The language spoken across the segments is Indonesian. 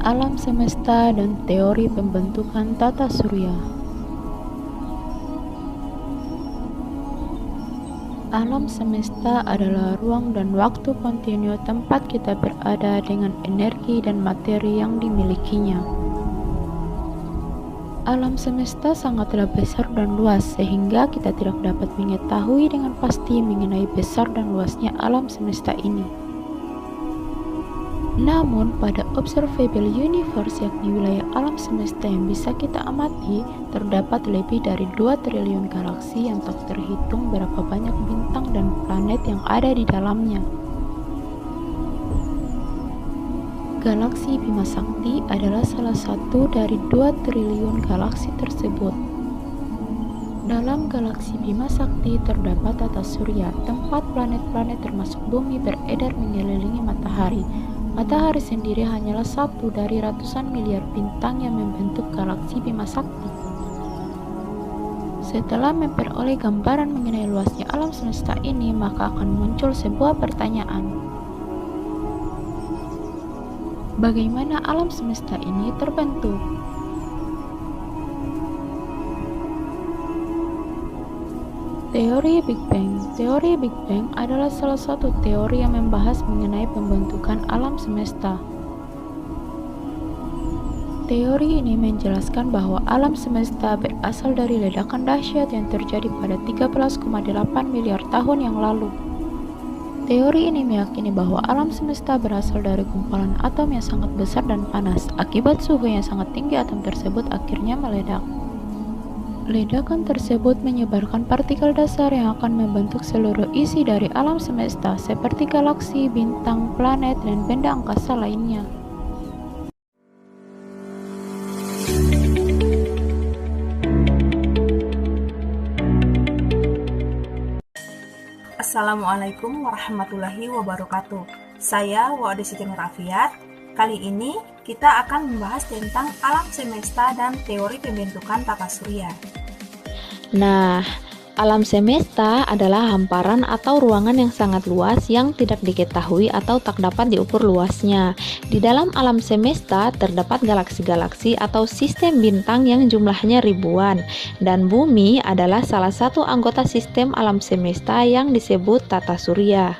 alam semesta dan teori pembentukan tata surya. Alam semesta adalah ruang dan waktu kontinu tempat kita berada dengan energi dan materi yang dimilikinya. Alam semesta sangatlah besar dan luas sehingga kita tidak dapat mengetahui dengan pasti mengenai besar dan luasnya alam semesta ini. Namun, pada observable universe, yakni wilayah alam semesta yang bisa kita amati, terdapat lebih dari 2 triliun galaksi yang tak terhitung berapa banyak bintang dan planet yang ada di dalamnya. Galaksi Bima Sakti adalah salah satu dari 2 triliun galaksi tersebut. Dalam galaksi Bima Sakti terdapat tata surya, tempat planet-planet termasuk bumi beredar mengelilingi matahari. Matahari sendiri hanyalah satu dari ratusan miliar bintang yang membentuk galaksi Bima Sakti. Setelah memperoleh gambaran mengenai luasnya alam semesta ini, maka akan muncul sebuah pertanyaan. Bagaimana alam semesta ini terbentuk? Teori Big Bang. Teori Big Bang adalah salah satu teori yang membahas mengenai pembentukan alam semesta. Teori ini menjelaskan bahwa alam semesta berasal dari ledakan dahsyat yang terjadi pada 13,8 miliar tahun yang lalu. Teori ini meyakini bahwa alam semesta berasal dari gumpalan atom yang sangat besar dan panas. Akibat suhu yang sangat tinggi, atom tersebut akhirnya meledak. Ledakan tersebut menyebarkan partikel dasar yang akan membentuk seluruh isi dari alam semesta, seperti galaksi, bintang, planet, dan benda angkasa lainnya. Assalamualaikum warahmatullahi wabarakatuh. Saya Wa'ade Siti Nur Afiat. Kali ini kita akan membahas tentang alam semesta dan teori pembentukan tata surya. Nah, alam semesta adalah hamparan atau ruangan yang sangat luas yang tidak diketahui atau tak dapat diukur luasnya. Di dalam alam semesta terdapat galaksi-galaksi atau sistem bintang yang jumlahnya ribuan, dan bumi adalah salah satu anggota sistem alam semesta yang disebut tata surya.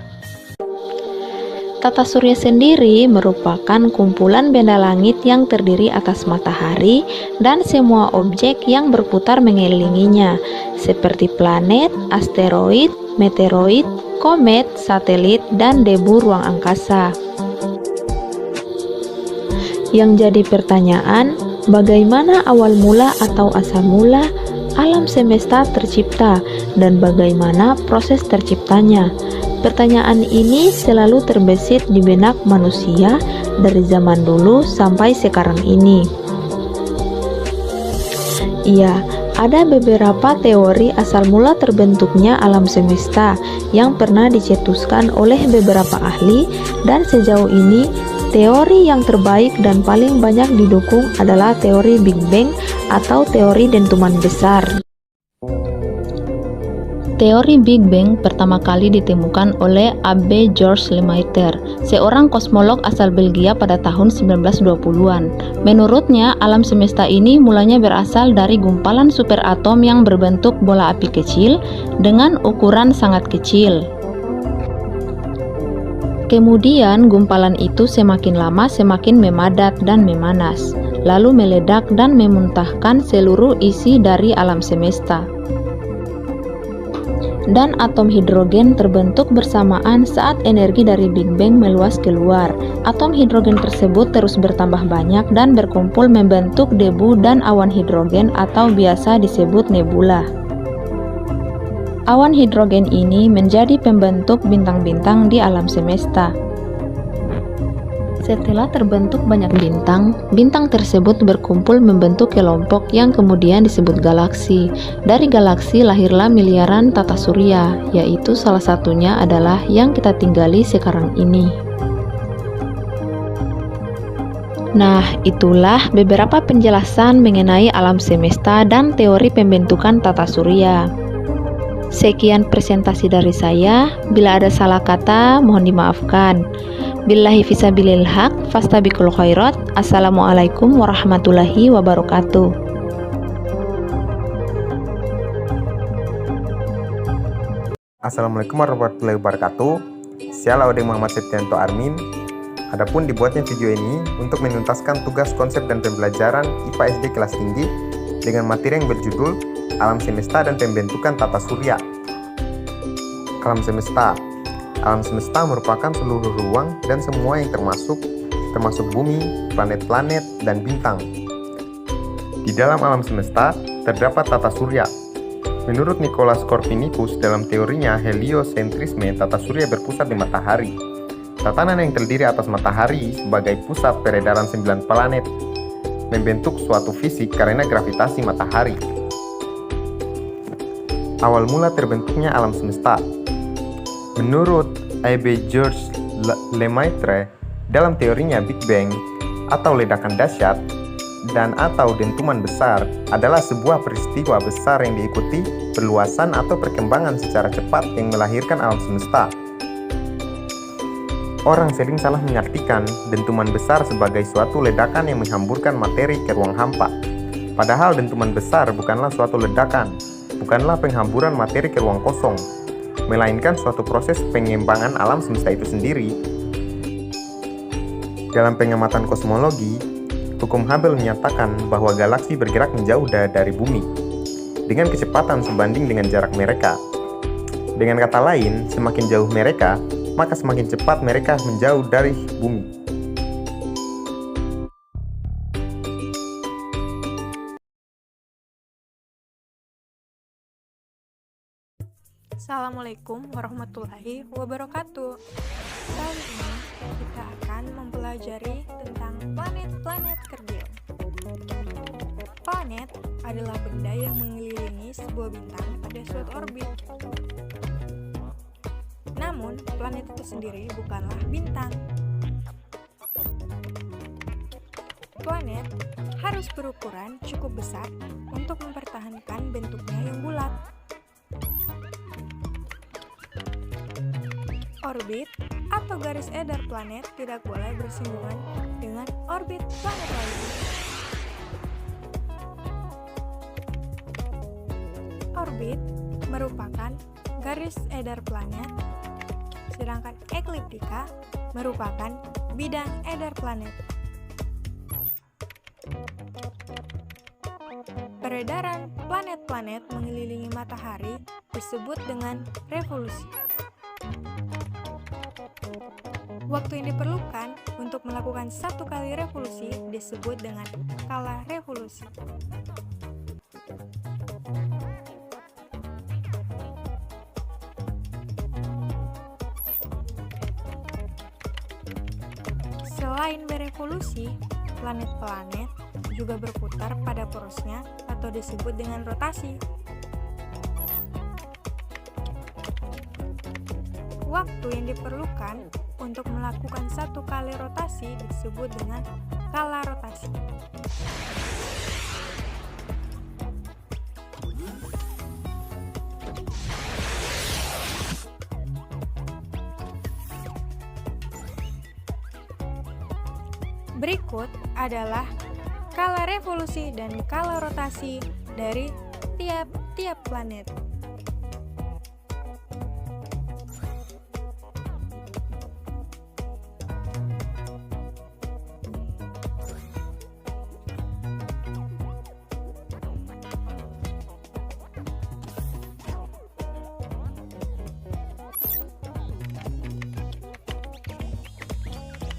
Tata surya sendiri merupakan kumpulan benda langit yang terdiri atas matahari dan semua objek yang berputar mengelilinginya, seperti planet, asteroid, meteoroid, komet, satelit, dan debu ruang angkasa. Yang jadi pertanyaan, bagaimana awal mula atau asal mula alam semesta tercipta dan bagaimana proses terciptanya? Pertanyaan ini selalu terbesit di benak manusia dari zaman dulu sampai sekarang ini. Iya, ada beberapa teori asal mula terbentuknya alam semesta yang pernah dicetuskan oleh beberapa ahli, dan sejauh ini teori yang terbaik dan paling banyak didukung adalah teori Big Bang atau teori dentuman besar. Teori Big Bang pertama kali ditemukan oleh Abbe George Lemaitre, seorang kosmolog asal Belgia pada tahun 1920-an. Menurutnya, alam semesta ini mulanya berasal dari gumpalan superatom yang berbentuk bola api kecil dengan ukuran sangat kecil. Kemudian, gumpalan itu semakin lama semakin memadat dan memanas, lalu meledak dan memuntahkan seluruh isi dari alam semesta. Dan atom hidrogen terbentuk bersamaan saat energi dari Big Bang meluas keluar. Atom hidrogen tersebut terus bertambah banyak dan berkumpul membentuk debu dan awan hidrogen atau biasa disebut nebula. Awan hidrogen ini menjadi pembentuk bintang-bintang di alam semesta. Setelah terbentuk banyak bintang, bintang tersebut berkumpul membentuk kelompok yang kemudian disebut galaksi. Dari galaksi lahirlah miliaran tata surya, yaitu salah satunya adalah yang kita tinggali sekarang ini. Nah, itulah beberapa penjelasan mengenai alam semesta dan teori pembentukan tata surya. Sekian presentasi dari saya. Bila ada salah kata, mohon dimaafkan. Billahi fisabilil haq, fastabiqul khairat. Assalamualaikum warahmatullahi wabarakatuh. Assalamualaikum warahmatullahi wabarakatuh. Saya Laude Muhammad Septianto Armin. Adapun dibuatnya video ini untuk menuntaskan tugas konsep dan pembelajaran IPA SD kelas tinggi dengan materi yang berjudul Alam Semesta dan Pembentukan Tata Surya. Alam semesta. Alam semesta merupakan seluruh ruang dan semua yang termasuk bumi, planet-planet, dan bintang. Di dalam alam semesta terdapat tata surya. Menurut Nicolaus Copernicus dalam teorinya heliosentrisme, tata surya berpusat di matahari. Tatanan yang terdiri atas matahari sebagai pusat peredaran 9 planet membentuk suatu fisik karena gravitasi matahari. Awal mula terbentuknya alam semesta. Menurut Abbé Georges Lemaitre, dalam teorinya Big Bang atau ledakan dahsyat dan atau dentuman besar adalah sebuah peristiwa besar yang diikuti perluasan atau perkembangan secara cepat yang melahirkan alam semesta. Orang sering salah mengartikan dentuman besar sebagai suatu ledakan yang menghamburkan materi ke ruang hampa. Padahal dentuman besar bukanlah suatu ledakan, bukanlah penghamburan materi ke ruang kosong, melainkan suatu proses pengembangan alam semesta itu sendiri. Dalam pengamatan kosmologi, hukum Hubble menyatakan bahwa galaksi bergerak menjauh dari bumi dengan kecepatan sebanding dengan jarak mereka. Dengan kata lain, semakin jauh mereka, maka semakin cepat mereka menjauh dari bumi. Assalamualaikum warahmatullahi wabarakatuh. Kali ini kita akan mempelajari tentang planet-planet kerdil. Planet adalah benda yang mengelilingi sebuah bintang pada suatu orbit. Namun, planet itu sendiri bukanlah bintang. Planet harus berukuran cukup besar untuk mempertahankan bentuknya yang bulat. Orbit atau garis edar planet tidak boleh bersinggungan dengan orbit planet lain. Orbit merupakan garis edar planet, sedangkan ekliptika merupakan bidang edar planet. Peredaran planet-planet mengelilingi matahari disebut dengan revolusi. Waktu yang diperlukan untuk melakukan satu kali revolusi disebut dengan skala revolusi. Selain berevolusi, planet-planet juga berputar pada porosnya atau disebut dengan rotasi. Waktu yang diperlukan untuk melakukan satu kali rotasi disebut dengan skala rotasi. Berikut adalah skala revolusi dan skala rotasi dari tiap-tiap planet.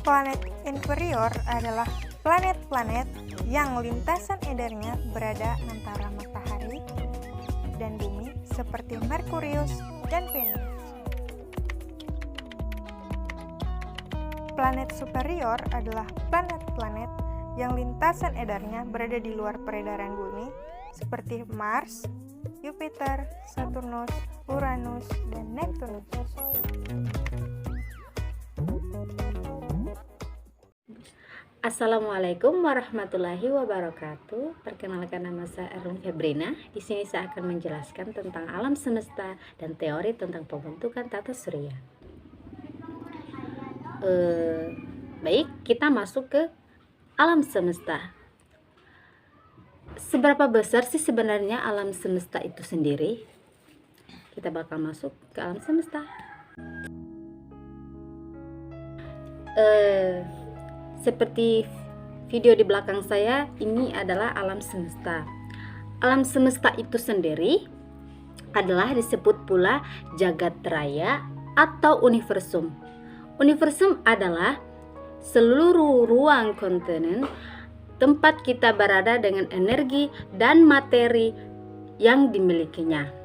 Planet inferior adalah planet-planet yang lintasan edarnya berada antara matahari dan bumi seperti Merkurius dan Venus. Planet superior adalah planet-planet yang lintasan edarnya berada di luar peredaran bumi seperti Mars, Jupiter, Saturnus, Uranus, dan Neptunus. Assalamualaikum warahmatullahi wabarakatuh. Perkenalkan, nama saya Erlin Febrina. Di sini saya akan menjelaskan tentang alam semesta dan teori tentang pembentukan tata surya. Baik, kita masuk ke alam semesta. Seberapa besar sih sebenarnya alam semesta itu sendiri? Kita bakal masuk ke alam semesta. Seperti video di belakang saya, ini adalah alam semesta. Alam semesta itu sendiri adalah disebut pula jagat raya atau universum. Universum adalah seluruh ruang kontinen tempat kita berada dengan energi dan materi yang dimilikinya.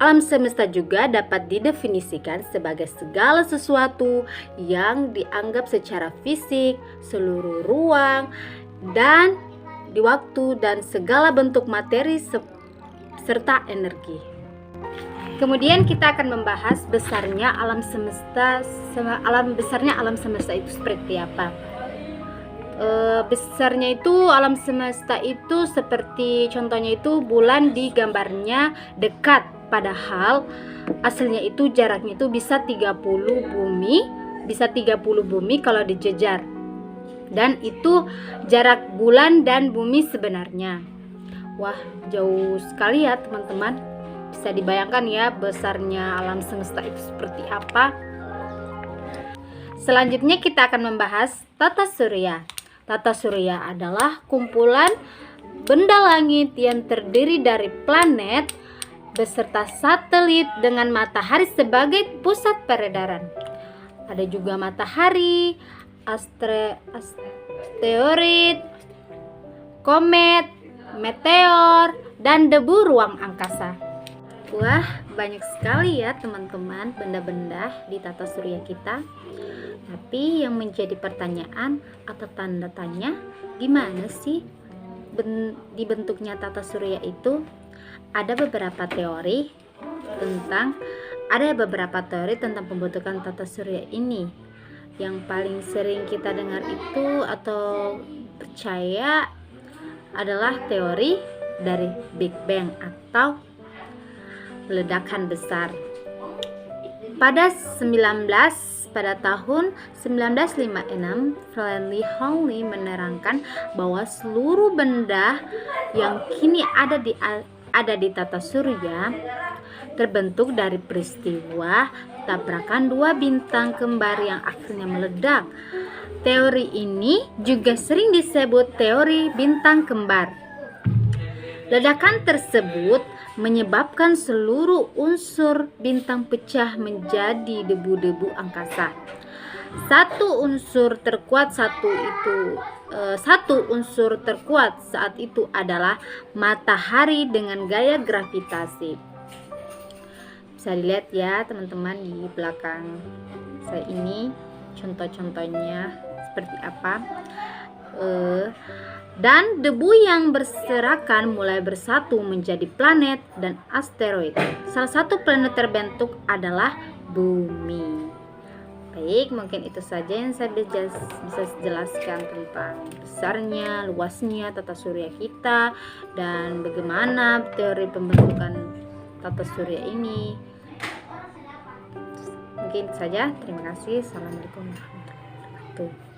Alam semesta juga dapat didefinisikan sebagai segala sesuatu yang dianggap secara fisik, seluruh ruang, dan di waktu dan segala bentuk materi serta energi. Kemudian kita akan membahas besarnya alam semesta itu seperti apa. Besarnya itu alam semesta itu seperti contohnya itu bulan di gambarnya dekat, padahal aslinya itu jaraknya itu bisa 30 bumi kalau dijejar. Dan itu jarak bulan dan bumi sebenarnya. Wah, jauh sekali ya teman-teman. Bisa dibayangkan ya besarnya alam semesta itu seperti apa. Selanjutnya kita akan membahas tata surya. Tata surya adalah kumpulan benda langit yang terdiri dari planet beserta satelit dengan matahari sebagai pusat peredaran. Ada juga matahari, asteroid, komet, meteor, dan debu ruang angkasa. Wah, banyak sekali ya teman-teman benda-benda di tata surya kita. Tapi yang menjadi pertanyaan atau tanda tanya, gimana sih dibentuknya tata surya itu? Ada beberapa teori tentang pembentukan tata surya ini. Yang paling sering kita dengar itu atau percaya adalah teori dari Big Bang atau ledakan besar. Pada tahun 1956, Franklin Hawley menerangkan bahwa seluruh benda yang kini ada di tata surya terbentuk dari peristiwa tabrakan dua bintang kembar yang akhirnya meledak. Teori ini juga sering disebut teori bintang kembar. Ledakan tersebut menyebabkan seluruh unsur bintang pecah menjadi debu-debu angkasa. Satu unsur terkuat saat itu adalah matahari dengan gaya gravitasi. Bisa dilihat ya teman-teman di belakang saya ini contoh-contohnya seperti apa. Dan debu yang berserakan mulai bersatu menjadi planet dan asteroid. Salah satu planet terbentuk adalah bumi. Baik, mungkin itu saja yang saya bisa jelaskan tentang besarnya, luasnya tata surya kita dan bagaimana teori pembentukan tata surya ini. Mungkin itu saja. Terima kasih. Assalamualaikum warahmatullahi wabarakatuh.